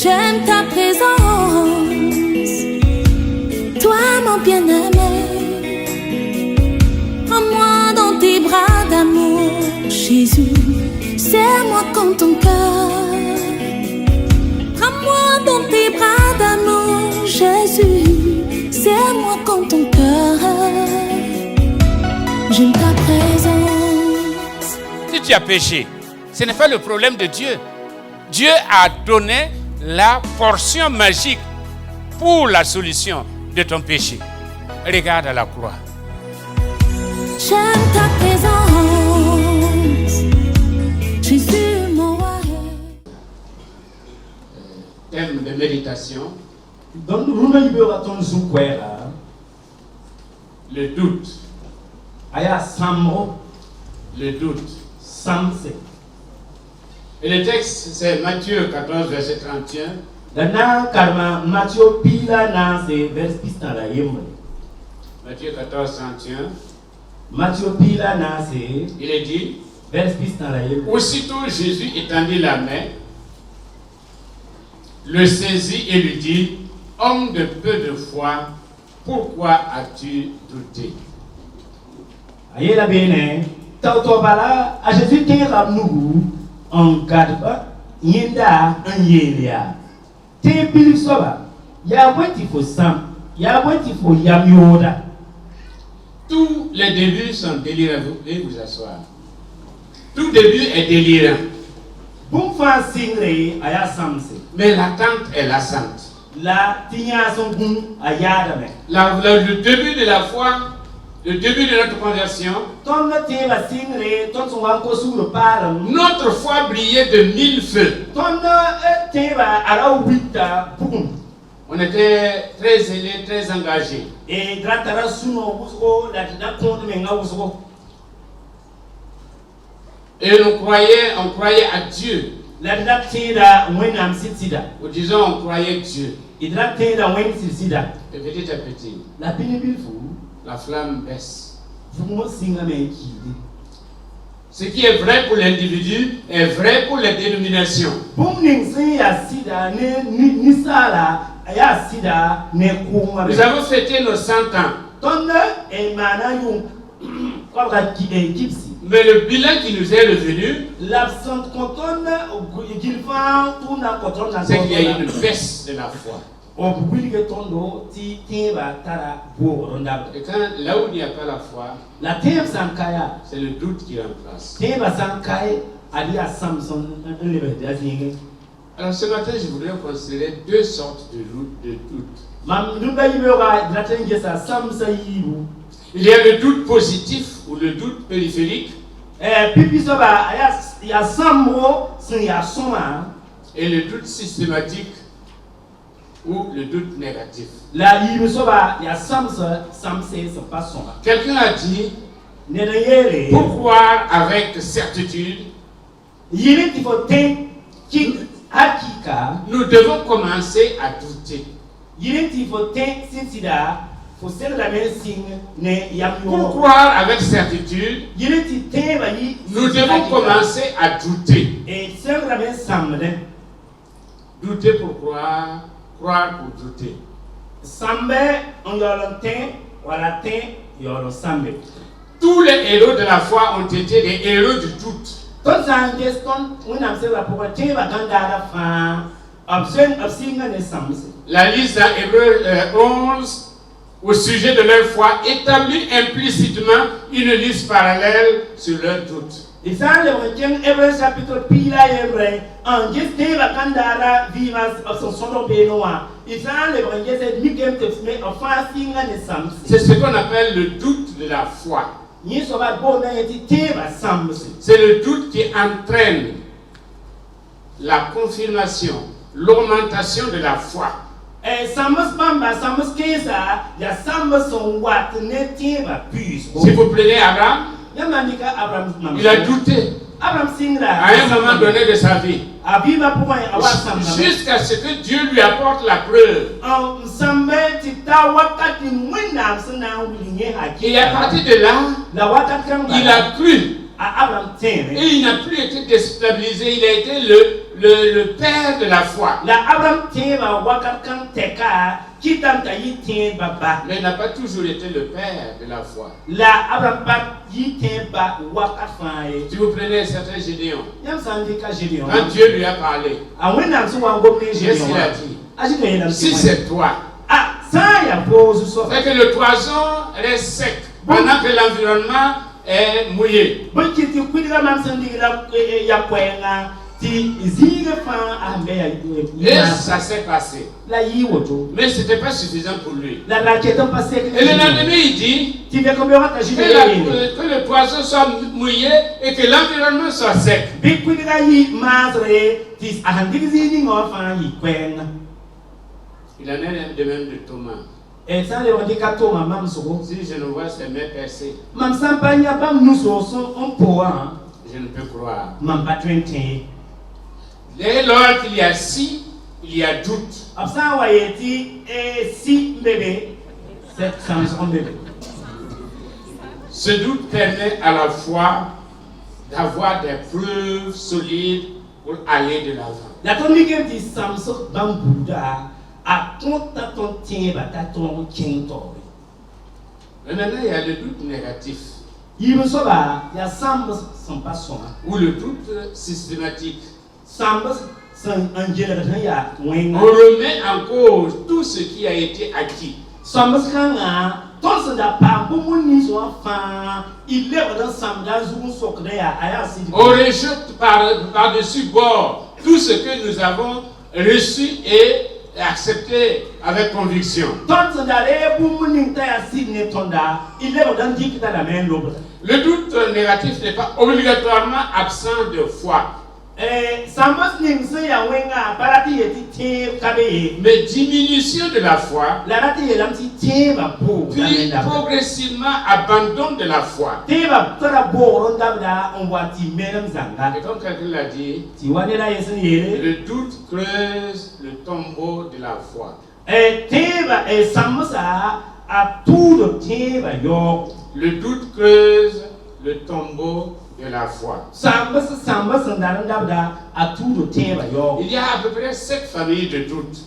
J'aime ta présence, toi mon bien-aimé. Prends-moi dans tes bras d'amour, Jésus. Serre-moi comme ton cœur. Prends-moi dans tes bras d'amour, Jésus. Serre-moi comme ton cœur. J'aime ta présence. Si tu as péché, ce n'est pas le problème de Dieu. Dieu a donné la portion magique pour la solution de ton péché. Regarde à la croix. J'aime ta présence, Jésus mon roi. Thème de méditation. Le doute. Le doute. Et le texte, c'est Matthieu 14, verset 31. Matthieu 14, 31. Il est dit, aussitôt Jésus étendit la main, le saisit et lui dit, homme de peu de foi, pourquoi as-tu douté? Ayela bene, tautobala, a Jésus qui ramnou, en gadba, yenda, en yelia. Te bilisoba, ya wati fo sam, ya wati fo yamyoda. Tous les débuts sont délirants. Vous pouvez vous asseoir. Tout début est délirant. Mais l'attente est lassante. Le début de la foi, le début de notre conversion, notre foi brillait de 1000 feux. On était très zélés, très engagés. Et on croyait à Dieu. Ou disons, on croyait Dieu. Et petit à petit, la flamme baisse. Ce qui est vrai pour l'individu est vrai pour les dénominations. Nous avons fêté nos 100 ans. Mais le bilan qui nous est revenu, c'est qu'il y a une baisse de la foi. Et quand, là où il n'y a pas la foi, c'est le doute qui remplace. Alors ce matin, je voudrais considérer deux sortes de doute. Il y a le doute positif ou le doute périphérique. Et le doute systématique ou le doute négatif. Quelqu'un a dit, pour croire avec certitude, nous devons commencer à douter. Pour croire avec certitude, nous devons commencer à douter. Douter pour croire, croire pour douter. Tous les héros de la foi ont été des héros du doute. La liste dans Hébreux 11 au sujet de leur foi établit implicitement une liste parallèle sur leur doute. C'est ce qu'on appelle le doute de la foi. C'est le doute qui entraîne la confirmation, l'augmentation de la foi. Si vous prenez Abraham, il a douté à un moment donné de sa vie, jusqu'à ce que Dieu lui apporte la preuve. Et à partir de là, il a cru Et il n'a plus été déstabilisé, il a été le père de la foi. Mais il n'a pas toujours été le père de la foi. Si vous prenez un certain Gédéon, quand Dieu lui a parlé, qu'est-ce qu'il a dit? Si c'est toi, c'est que le toison reste sec pendant que l'environnement est mouillé. Et ça s'est passé. Mais ce n'était pas suffisant pour lui. Et le lendemain, il dit que le toison soit mouillé et que l'environnement soit sec. Il en est de même de Thomas. Si je ne vois ses mains percées, je ne peux croire. Dès lors qu'il y a si, il y a doute. Ce doute permet à la fois d'avoir des preuves solides pour aller de l'avant. Mais maintenant, il y a le doute négatif. Ou le doute systématique. On remet en cause tout ce qui a été acquis. On rejette par-dessus bord tout ce que nous avons reçu et accepté avec conviction. Le doute négatif n'est pas obligatoirement absent de foi. Mais diminution de la foi, puis progressivement abandon de la foi. Et comme quelqu'un l'a dit, le doute creuse le tombeau de la foi. Le doute creuse le tombeau de la foi. Il y a à peu près 7 familles de doute.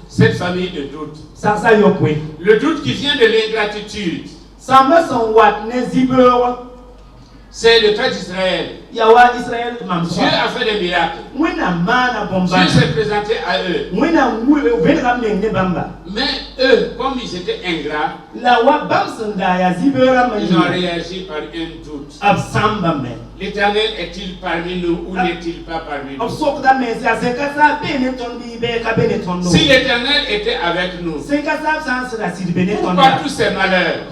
7 familles de doute. Le doute qui vient de l'ingratitude. C'est le cas d'Israël. Dieu a fait des miracles. Dieu s'est présenté à eux. Mais eux, comme ils étaient ingrats, ils ont réagi par un doute. L'Éternel est-il parmi nous ou n'est-il pas parmi nous? Si l'Éternel était avec nous, pourquoi tous ces malheurs?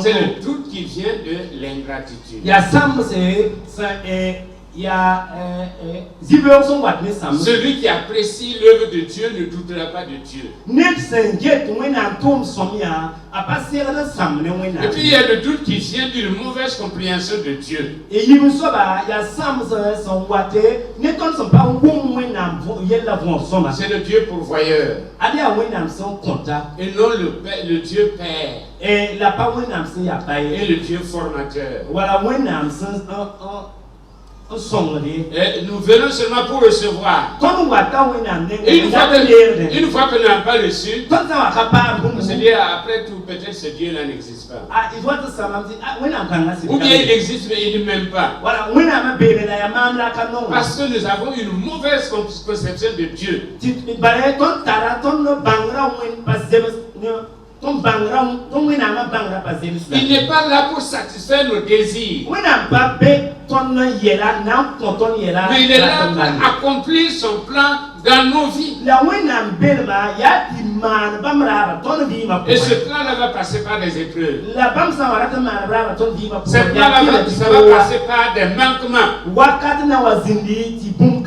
C'est le doute qui vient de l'ingratitude. Celui qui apprécie l'œuvre de Dieu ne doutera pas de Dieu. Et puis il y a le doute qui vient d'une mauvaise compréhension de Dieu. C'est le Dieu pourvoyeur et non le Dieu Père et le Dieu formateur. Et nous venons seulement pour recevoir. Et une fois que nous n'avons pas reçu, on se dit après tout, peut-être ce Dieu-là n'existe pas. Ou bien il existe mais il ne m'aime pas. Parce que nous avons une mauvaise conception de Dieu. Il n'est pas là pour satisfaire nos désirs. Mais il est là pour accomplir son plan dans nos vies. Et ce plan-là va passer par des épreuves. Ce plan-là va passer par des manquements.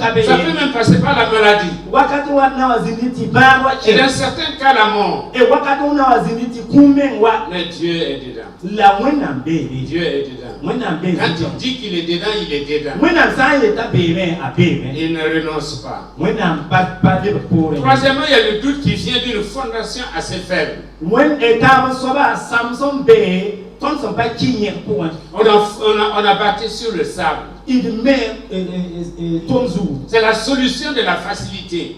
Ça peut même passer par la maladie. Et dans certains cas, la mort. Mais Dieu est dedans. Dieu est dedans. Quand il dit qu'il est dedans, il est dedans. Il ne renonce pas. Troisièmement, il y a le doute qui vient d'une fondation assez faible. On a bâti sur le sable. C'est la solution de la facilité.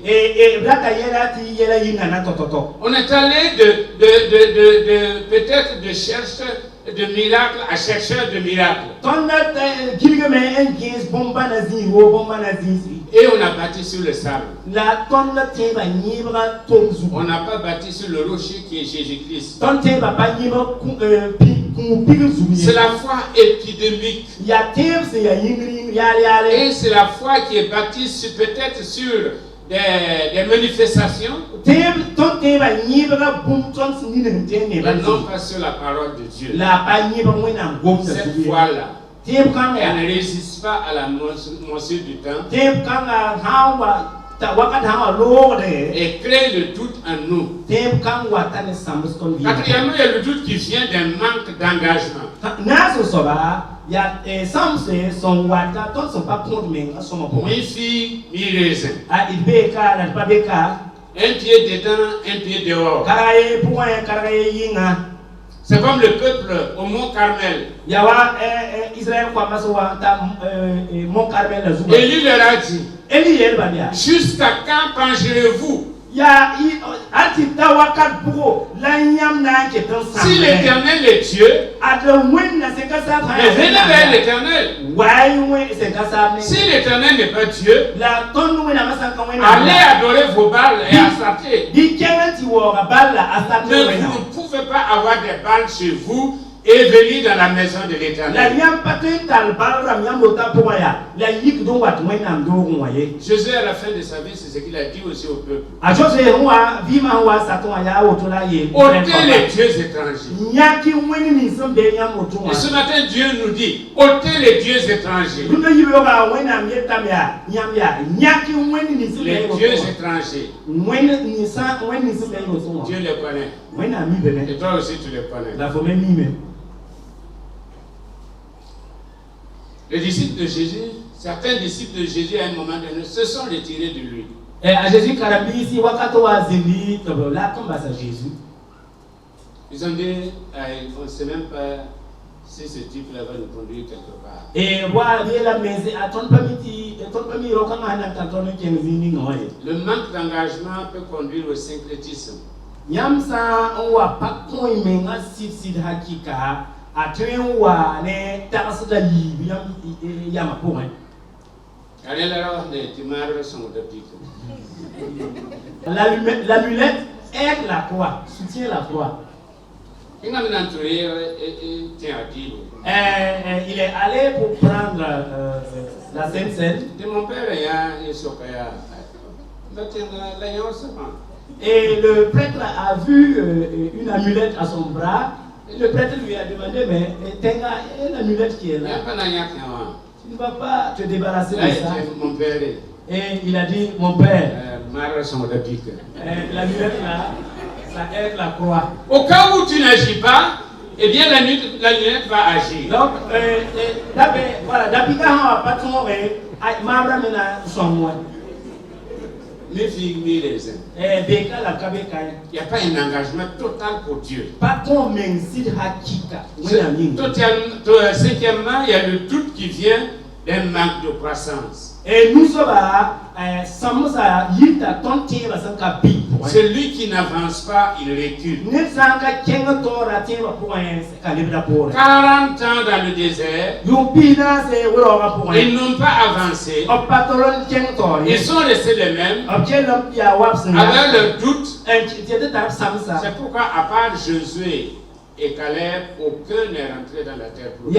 On est allé peut-être de chercheur de miracle à chercheur de miracle. Et on a bâti sur le sable. On n'a pas bâti sur le rocher qui est Jésus-Christ. C'est la foi épidémique. Et c'est la foi qui est bâtie peut-être sur des manifestations. Mais non pas sur la parole de Dieu. Cette foi-là, elle ne résiste pas à la moisson du temps. Et crée le doute en nous. Quatrièmement, il y a le doute qui vient d'un manque d'engagement. Mi-fille, mi-raisin. Un pied dedans, un pied dehors. C'est comme le peuple au mont Carmel. Élie leur a dit, jusqu'à quand pencherez-vous? Si l'Éternel est Dieu, mais venez vers l'Éternel. Si l'Éternel n'est pas Dieu, allez adorer vos Baals et Astarté. Mais vous ne pouvez pas avoir des Baals chez vous et venir dans la maison de l'Éternel. Josué, à la fin de sa vie, c'est ce qu'il a dit aussi au peuple. Ôtez les dieux étrangers. Et ce matin, Dieu nous dit, ôtez les dieux étrangers. Les dieux étrangers. Dieu les connaît. Et toi aussi, tu les connais. Les disciples de Jésus, certains disciples de Jésus à un moment donné se sont retirés de lui. Ils ont dit, on ne sait même pas si ce type-là va nous conduire quelque part. Le manque d'engagement peut conduire au syncrétisme. L'amulette aide la croix, soutient la croix. Il est allé pour prendre la Sainte Seine. Et le prêtre a vu une amulette à son bras. Et le prêtre lui a demandé, mais l'amulette qui est là, tu ne vas pas te débarrasser de ça. Et il a dit, mon père, l'amulette là, ça aide la croix. Au cas où tu n'agis pas, eh bien l'amulette va agir. Donc, voilà, depuis quand on va pas tomber, mes filles, mes raisins. Il n'y a pas un engagement total pour Dieu. Cinquièmement, il y a le doute qui vient d'un manque de croissance. Celui qui n'avance pas, il recule. 40 ans dans le désert, ils n'ont pas avancé. Ils sont restés les mêmes avec leur doute. C'est pourquoi, à part Josué et Caleb, aucun n'est rentré dans la terre promise.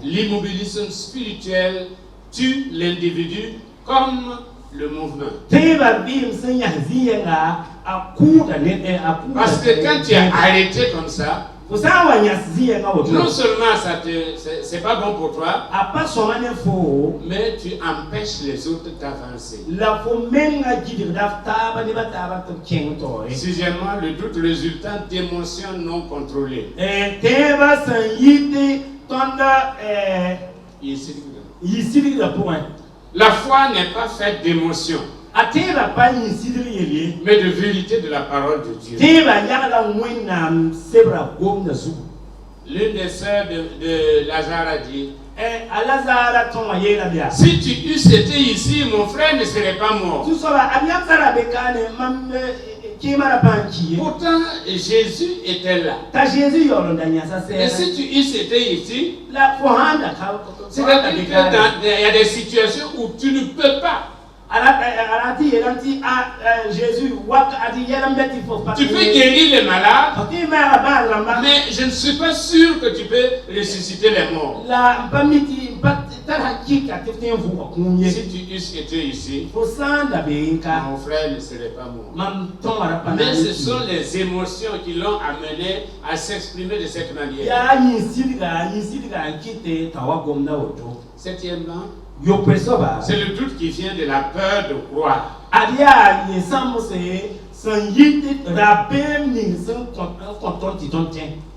L'immobilisme spirituel tue l'individu comme le mouvement. Parce que quand tu es arrêté comme ça, Non seulement c'est pas bon pour toi, mais tu empêches les autres d'avancer. Sixièmement, le doute résultant d'émotions non contrôlées. La foi n'est pas faite d'émotions, mais de vérité de la parole de Dieu. L'une des sœurs de Lazare a dit, si tu eusses été ici, mon frère ne serait pas mort. Pourtant, Jésus était là. Et si tu eusses été ici, c'est-à-dire qu'il y a des situations où tu ne peux pas. Tu peux guérir les malades, mais je ne suis pas sûr que tu peux ressusciter les morts. Si tu eusses été ici, mon frère ne serait pas mort. Mais ce sont les émotions qui l'ont amené à s'exprimer de cette manière. Septièmement, c'est le doute qui vient de la peur de croire. Il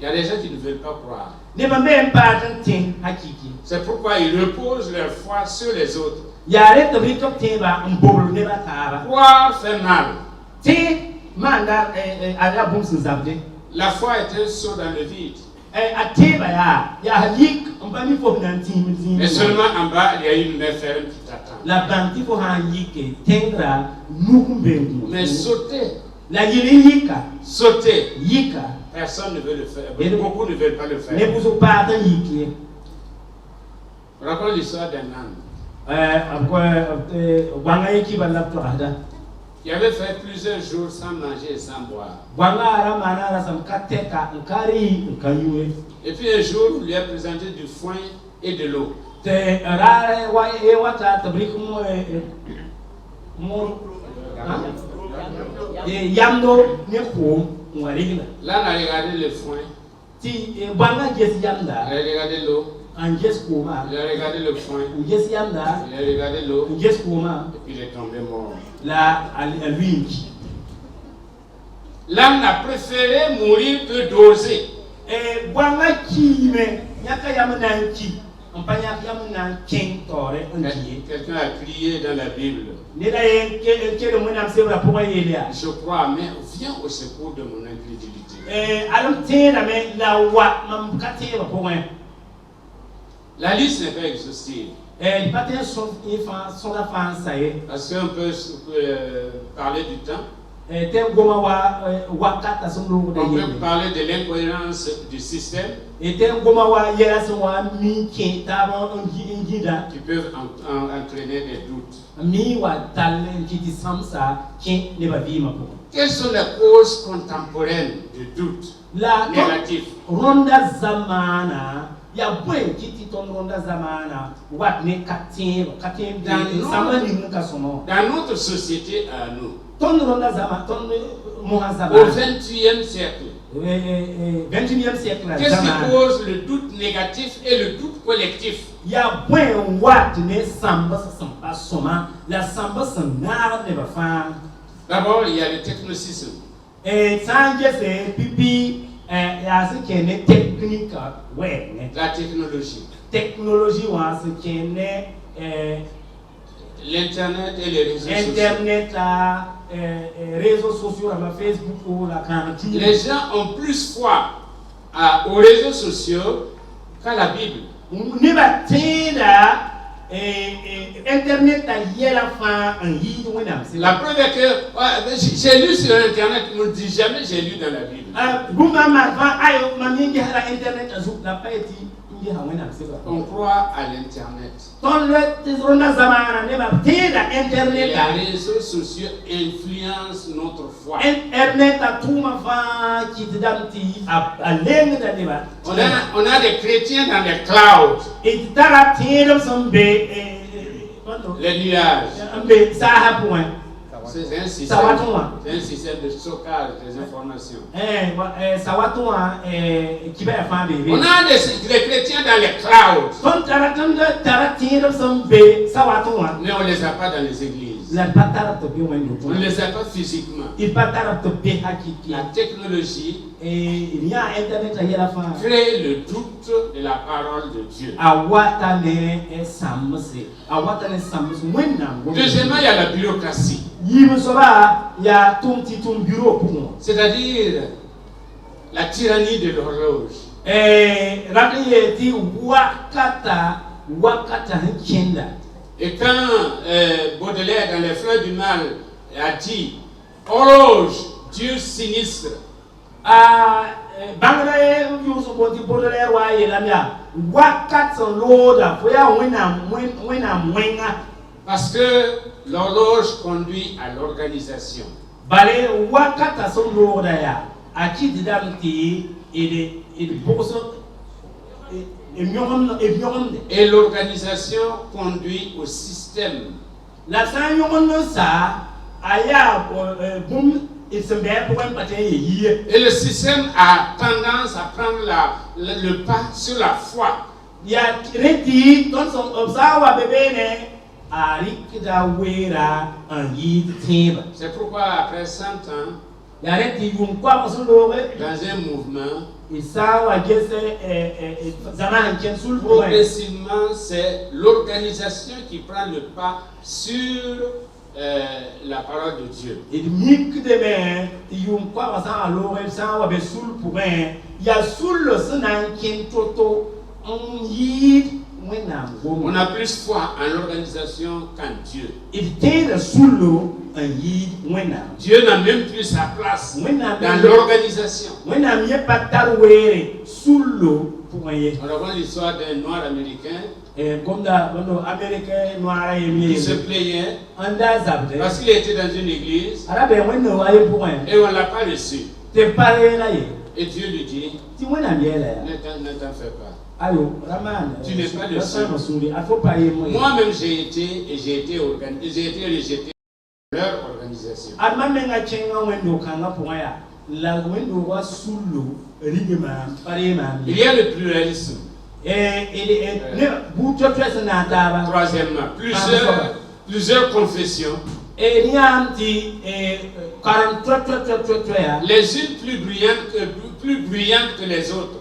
y a des gens qui ne veulent pas croire. C'est pourquoi ils reposent leur foi sur les autres. Croire fait mal. La foi est un saut dans le vide. Mais seulement en bas, il y a une main ferme qui t'attend. Mais sauter, personne ne veut le faire. Beaucoup ne veulent pas le faire. Raconte l'histoire d'un âne. Il avait fait plusieurs jours sans manger et sans boire. Et puis un jour, il lui a présenté du foin et de l'eau. Là, on a regardé le foin. Il a regardé l'eau. Il a regardé le foin. Il a regardé l'eau. Et puis il est tombé mort. L'âne a préféré mourir que d'oser. Quelqu'un a crié dans la Bible. Je crois, mais viens au secours de mon incrédulité. La liste n'est pas exhaustive. Parce qu'on peut parler du temps. On peut parler de l'incohérence du système qui peuvent entraîner des doutes. Quelles sont les causes contemporaines du doute négatif? Dans notre société à nous, au 21e siècle, qu'est-ce qui cause le doute négatif et le doute collectif? D'abord, il y a le technicisme. La technologie. L'Internet et les réseaux sociaux. Les gens ont plus foi aux réseaux sociaux qu'à la Bible. La preuve est que j'ai lu sur Internet, on ne dit jamais j'ai lu dans la Bible. On croit à l'Internet. Les réseaux sociaux influencent notre foi. On a des chrétiens dans les clouds. Les nuages. Parce que c'est un système de stockage des informations. On a des chrétiens dans les clouds. Mais on ne les a pas dans les églises. On ne les a pas physiquement. La technologie crée le doute de la parole de Dieu. Deuxièmement, il y a la bureaucratie. C'est-à-dire la tyrannie de l'horloge. Et quand Baudelaire, dans les Fleurs du Mal, a dit horloge, Dieu sinistre. Parce que l'horloge conduit à l'organisation. Et l'organisation conduit au système. Et le système a tendance à prendre le pas sur la foi. C'est pourquoi après 100 ans, dans un mouvement, progressivement, c'est l'organisation qui prend le pas sur la parole de Dieu. On a plus foi en l'organisation qu'en Dieu. Dieu n'a même plus sa place dans l'organisation. On raconte l'histoire d'un noir américain qui se plaignait parce qu'il était dans une église et on ne l'a pas reçu. Et Dieu lui dit, ne t'en fais pas. Tu n'es pas le seul. Moi-même j'ai été rejeté par leur organisation. Il y a le pluralisme. Troisièmement, plusieurs confessions. Les unes plus brillantes que les autres.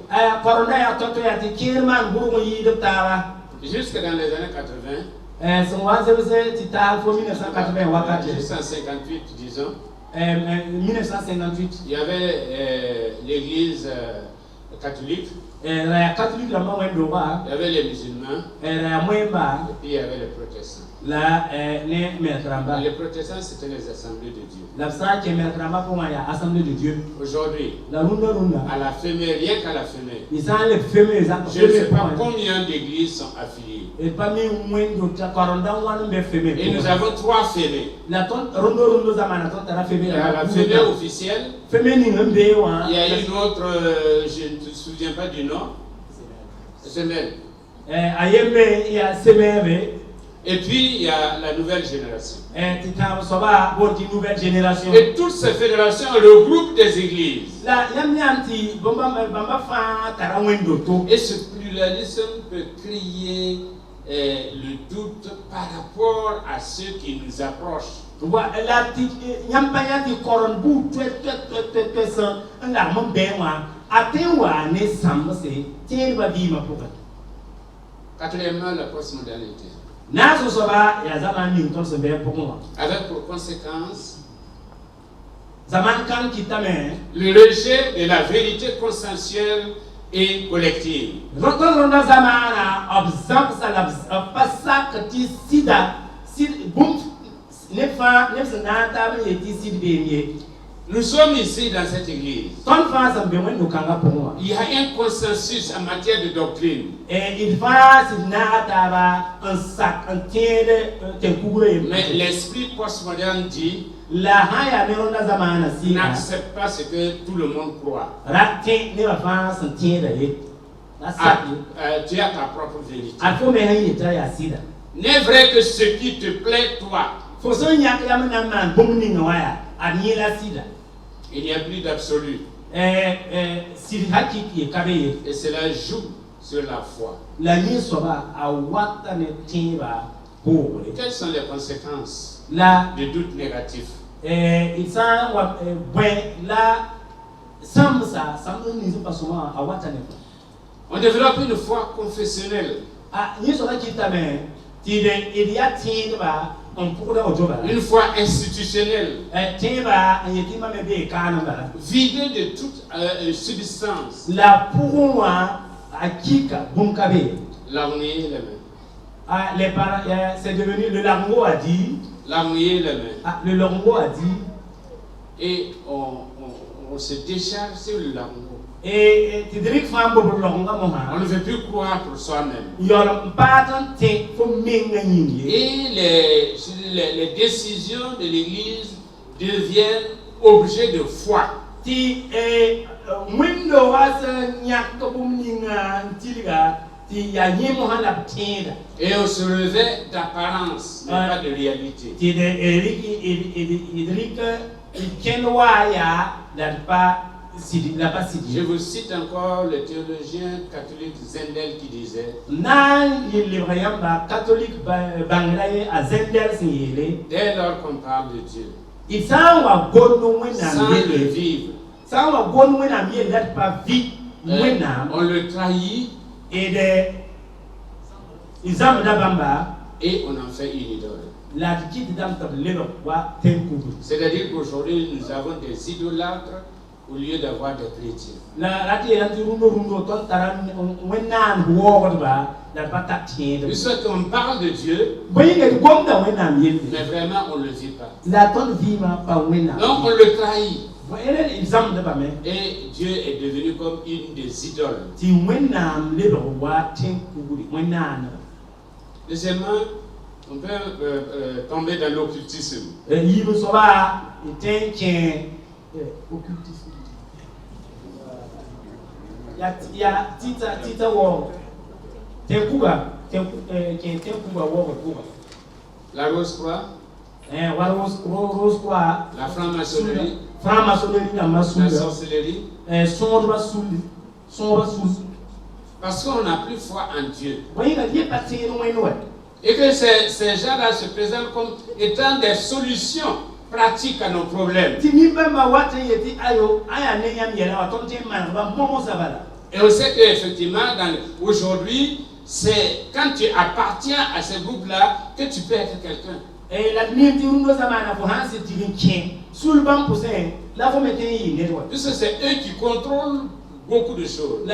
Jusque dans les années 80, 1958 disons, 1958, il y avait l'église catholique, il y avait les musulmans, et puis il y avait les protestants. Les protestants, c'était les assemblées de Dieu. Aujourd'hui, à la Fémé, rien qu'à la Fémé, je ne sais pas combien d'églises sont affiliées. Et nous avons 3 Fémés. Il y a la Fémé officielle, il y a une autre, je ne me souviens pas du nom, Semel. Et puis il y a la nouvelle génération. Et toutes ces fédérations regroupent des églises. Et ce pluralisme peut créer le doute par rapport à ceux qui nous approchent. Quatrièmement, la postmodernité. Avec pour conséquence le rejet de la vérité consensuelle et collective. Nous sommes ici dans cette église. Il y a un consensus en matière de doctrine. Mais l'esprit postmoderne dit n'accepte pas ce que tout le monde croit. Tu as ta propre vérité. N'est vrai que ce qui te plaît, toi, Il n'y a plus d'absolu. Et cela joue sur la foi. Quelles sont les conséquences du doute négatif? On développe une foi confessionnelle. Une foi institutionnelle, vidée de toute substance. L'armée les mains. C'est devenu le largo a dit. L'armée les mains. Le largo a dit. Et on se décharge sur le largo. Et on ne veut plus croire pour soi-même. Et les décisions de l'Église deviennent objets de foi. Et on se revêt d'apparence, mais pas de réalité. Je vous cite encore le théologien catholique Zendel qui disait: dès lors qu'on parle de Dieu, sans le vivre, on le trahit et on en fait une idole. C'est-à-dire qu'aujourd'hui nous avons des idolâtres au lieu d'avoir des chrétiens. Puisque on parle de Dieu, mais vraiment on ne le vit pas. Donc on le trahit. Et Dieu est devenu comme une des idoles. Deuxièmement, on peut tomber dans l'occultisme. La rose-croix, la franc-maçonnerie, la sorcellerie. Parce qu'on n'a plus foi en Dieu. Et que ces gens-là se présentent comme étant des solutions pratiques à nos problèmes. Et on sait qu'effectivement, aujourd'hui, c'est quand tu appartiens à ce groupe-là que tu peux être quelqu'un. Puisque c'est eux qui contrôlent beaucoup de choses.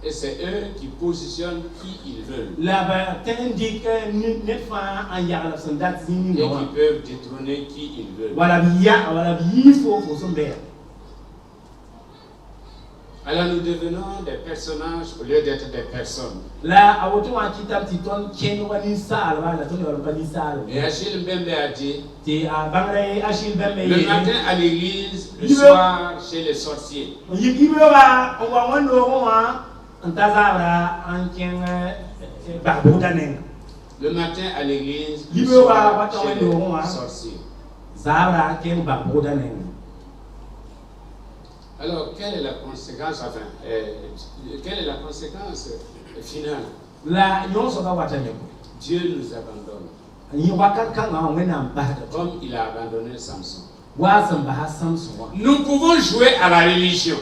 Et c'est eux qui positionnent qui ils veulent. Et qui peuvent détrôner qui ils veulent. Alors nous devenons des personnages au lieu d'être des personnes. Et Achille Mbembe a dit: le matin à l'église, le soir chez les sorciers. Le matin à l'église, le soir chez les sorciers. Alors, quelle est la conséquence, quelle est la conséquence finale? Dieu nous abandonne. Comme il a abandonné Samson. Nous pouvons jouer à la religion.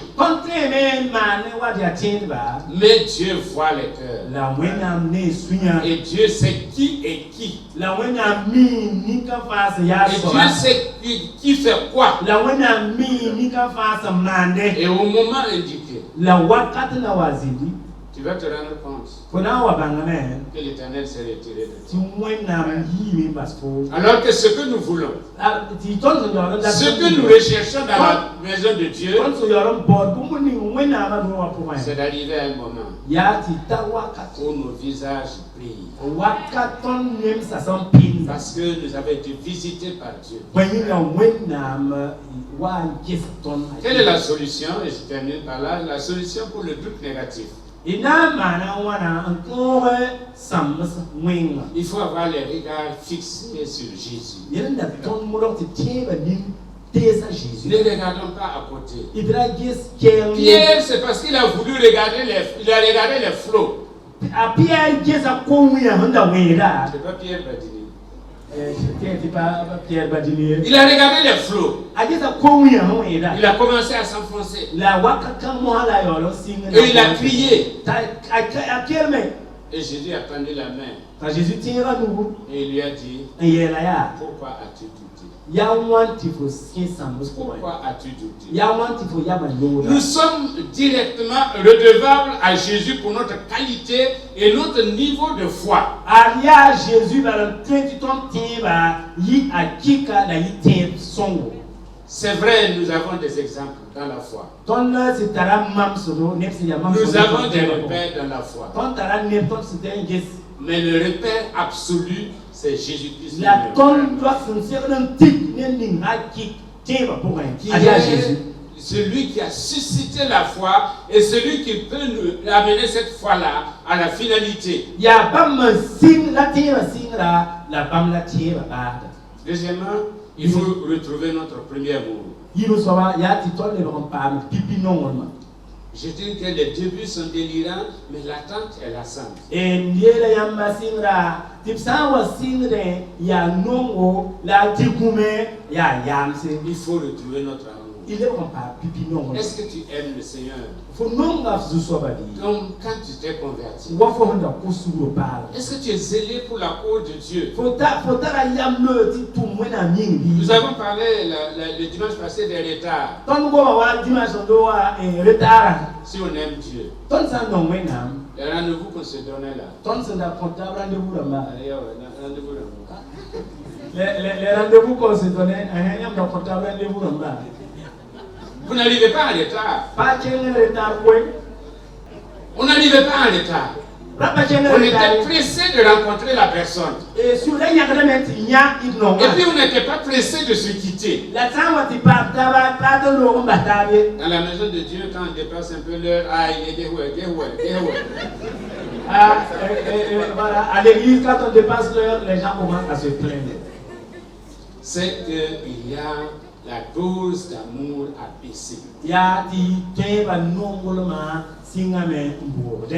Mais Dieu voit les cœurs. Et Dieu sait qui est qui. Et Dieu sait qui fait quoi. Et au moment indiqué, tu vas te rendre compte que l'Éternel s'est retiré de toi. Alors que ce que nous voulons, ce que nous recherchons dans la maison de Dieu, c'est d'arriver à un moment où nos visages brillent. Parce que nous avons été visités par Dieu. Quelle est la solution? Et je termine par là. La solution pour le doute négatif. Il faut avoir les regards fixés sur Jésus. Ne regardons pas à côté. Pierre, Pierre, c'est parce qu'il a voulu regarder les flots. C'est pas Pierre Badini. Il a regardé les flots. Il a commencé à s'enfoncer. Et il a crié. Et Jésus a tendu la main. Et il lui a dit, pourquoi as-tu douté? Pourquoi as-tu douté? Nous sommes directement redevables à Jésus pour notre qualité et notre niveau de foi. C'est vrai, nous avons des exemples dans la foi. Nous avons des repères dans la foi. Mais le repère absolu, c'est Jésus-Christ. Celui qui a suscité la foi et celui qui peut nous amener cette foi-là à la finalité. Deuxièmement, il faut retrouver notre premier amour. Je dis que les débuts sont délirants, mais l'attente est lassante. Il faut retrouver notre amour. Est-ce que tu aimes le Seigneur? Comme quand tu t'es converti. Est-ce que tu es zélé pour la cause de Dieu? Nous avons parlé le dimanche passé des retards. Si on aime Dieu, le rendez-vous qu'on se donnait là. Les rendez-vous qu'on se donnait, vous n'arrivez pas en retard. On n'arrivait pas en retard. On était pressé de rencontrer la personne. Et puis on n'était pas pressé de se quitter. Dans la maison de Dieu, quand on dépasse un peu l'heure, voilà, à l'église, quand on dépasse l'heure, les gens commencent à se plaindre. C'est qu'il y a la dose d'amour à baisser.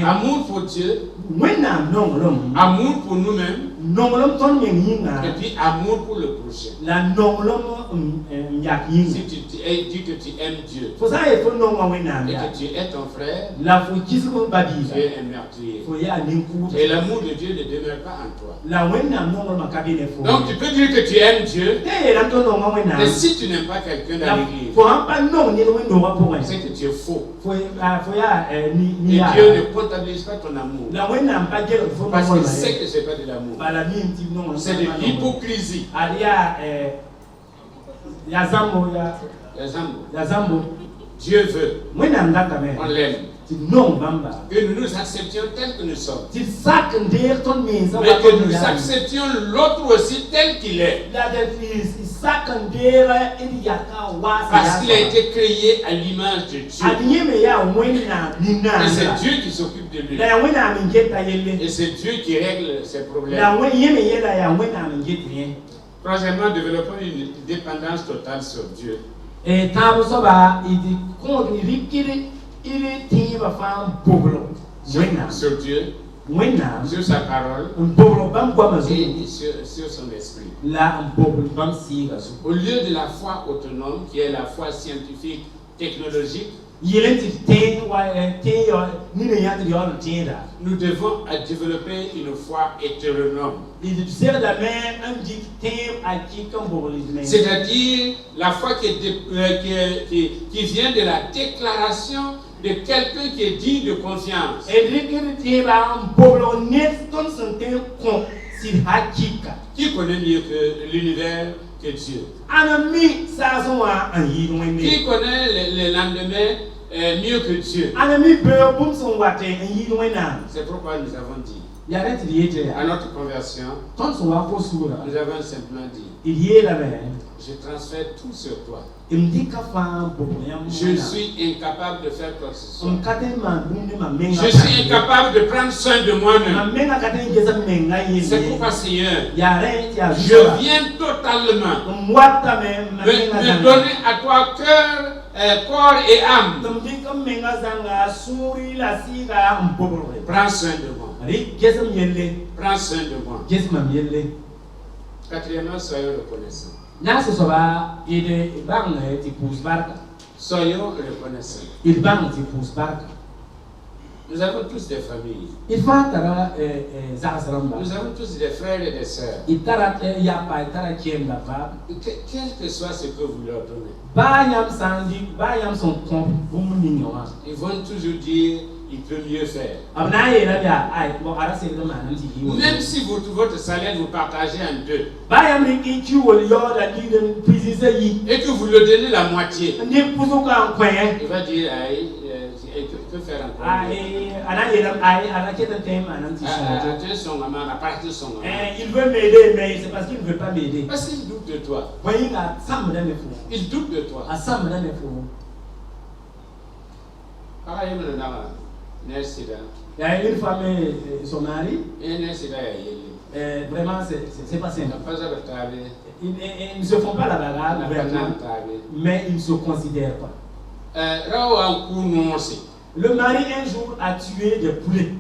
Amour pour Dieu, amour pour nous-mêmes, et puis amour pour le prochain. Si tu dis que tu aimes Dieu et que tu es ton frère, tu es un meurtrier. Et l'amour de Dieu ne demeure pas en toi. Donc tu peux dire que tu aimes Dieu, mais si tu n'aimes pas quelqu'un dans l'église, c'est que tu es faux. Et Dieu ne comptabilise pas ton amour. Parce qu'il sait que ce n'est pas de l'amour. C'est de l'hypocrisie. Dieu veut. On l'aime. Que nous nous acceptions tels que nous sommes. Mais que nous acceptions l'autre aussi tel qu'il est. Parce qu'il a été créé à l'image de Dieu. Et c'est Dieu qui s'occupe de lui. Et c'est Dieu qui règle ses problèmes. Troisièmement, développons une dépendance totale sur Dieu. Sur Dieu, sur sa parole et sur son esprit. Au lieu de la foi autonome, qui est la foi scientifique, technologique, nous devons développer une foi hétéronome. C'est-à-dire la foi qui vient de la déclaration de quelqu'un qui est digne de confiance. Qui connaît mieux que l'univers que Dieu? Qui connaît le lendemain mieux que Dieu? C'est pourquoi nous avons dit À notre conversion, nous avons simplement dit, je transfère tout sur toi. Je suis incapable de faire quoi que ce soit. Je suis incapable de prendre soin de moi-même. C'est pourquoi, Seigneur, je viens totalement me donner à toi cœur, corps et âme. Prends soin de moi. Prends soin de moi. Quatrièmement, soyons reconnaissants. Soyons reconnaissants. Nous avons tous des familles. Nous avons tous des frères et des sœurs. Quel que soit ce que vous leur donnez, ils vont toujours dire il peut mieux faire. Même si votre salaire vous partagez en deux et que vous le donnez la moitié, il va dire que faire encore. Il veut m'aider, mais c'est parce qu'il ne veut pas m'aider. Parce qu'il doute de toi. Il doute de toi. Pareil, il y a une femme et son mari. Vraiment, c'est pas simple. Ils ne se font pas la bagarre, mais ils ne se considèrent pas. Le mari un jour a tué des poulets.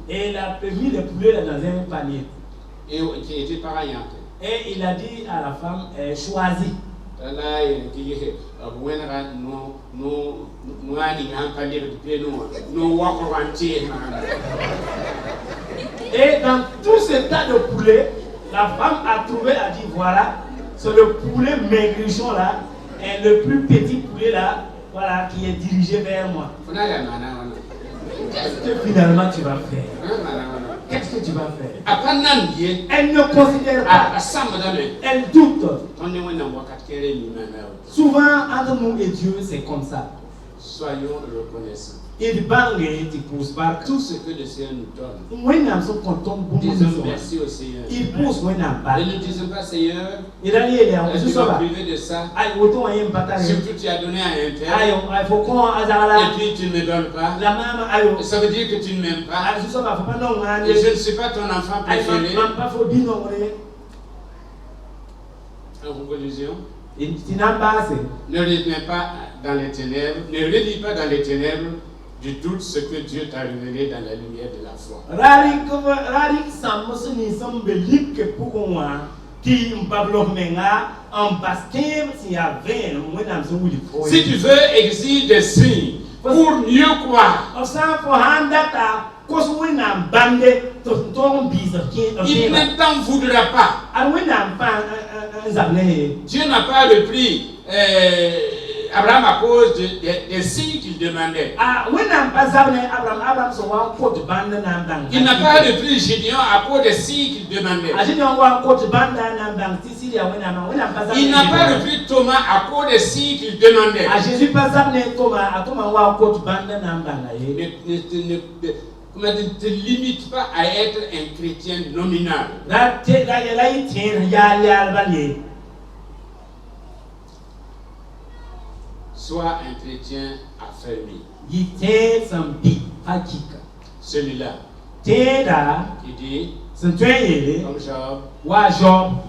Et il a mis les poulets là dans un panier. Et il a dit à la femme, choisis. Et dans tout ce tas de poulets, la femme a trouvé, a dit voilà, c'est le poulet maigrichon là, et le plus petit poulet là, voilà, qui est dirigé vers moi. Qu'est-ce que finalement tu vas faire? Qu'est-ce que tu vas faire? Elle ne considère pas. Elle doute. Souvent, entre nous et Dieu, c'est comme ça. Soyons reconnaissants. Tout ce que le Seigneur nous donne, disons merci au Seigneur. Ne nous disons pas, Seigneur, tu m'as privé de ça. Surtout tu as donné à un tel. Et puis tu ne me donnes pas. Ça veut dire que tu ne m'aimes pas. Et je ne suis pas ton enfant préféré. En conclusion, ne relis pas dans les ténèbres, du doute ce que Dieu t'a révélé dans la lumière de la foi. Si tu veux exiger des signes pour mieux croire, il ne t'en voudra pas. Dieu n'a pas repris Abraham à cause des signes qu'il demandait. Il n'a pas repris Gédéon à cause des signes qu'il demandait. Il n'a pas repris Thomas à cause des signes qu'il demandait. Ne te limite pas à être un chrétien nominal. Sois un chrétien affermi. Celui-là qui dit, comme Job,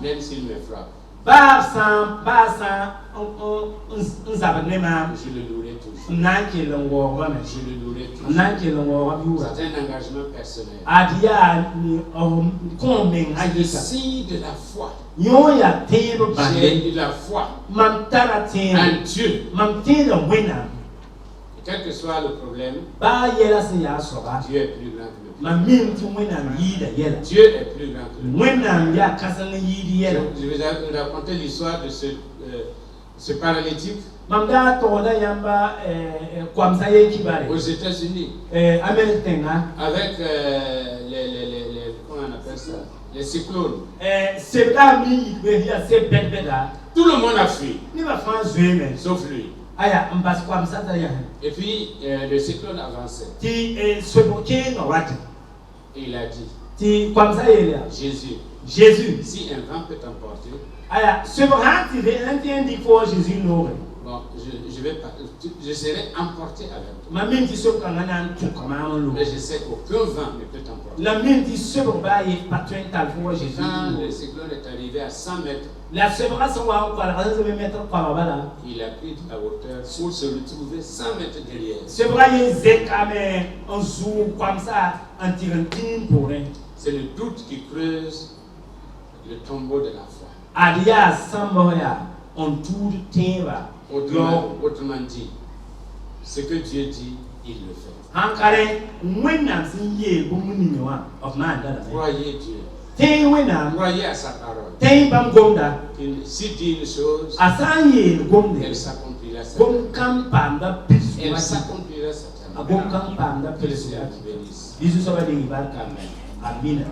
même s'il me frappe, je le louerai toujours. C'est un engagement personnel. C'est le signe de la foi. J'ai de la foi en Dieu. Quel que soit le problème, Dieu est plus grand que le Dieu est plus grand que le Je vais vous raconter l'histoire de ce paralytique aux États-Unis avec comment on appelle ça, les cyclones. Tout le monde a fui. Sauf lui. Et puis le cyclone avançait. Et il a dit, Jésus, si un vent peut t'emporter, bon, je serai emporté avec toi. Mais je sais qu'aucun vent ne peut t'emporter. Quand le cyclone est arrivé à 100 mètres, il a pris de la hauteur pour se retrouver 100 mètres derrière. C'est le doute qui creuse le tombeau de la foi. Autrement dit, ce que Dieu dit, il le fait. Croyez Dieu. Croyez à sa parole. S'il dit une chose, elle s'accomplira certainement. Elle s'accomplira certainement. Que le Seigneur vous bénisse. Amen. Amen.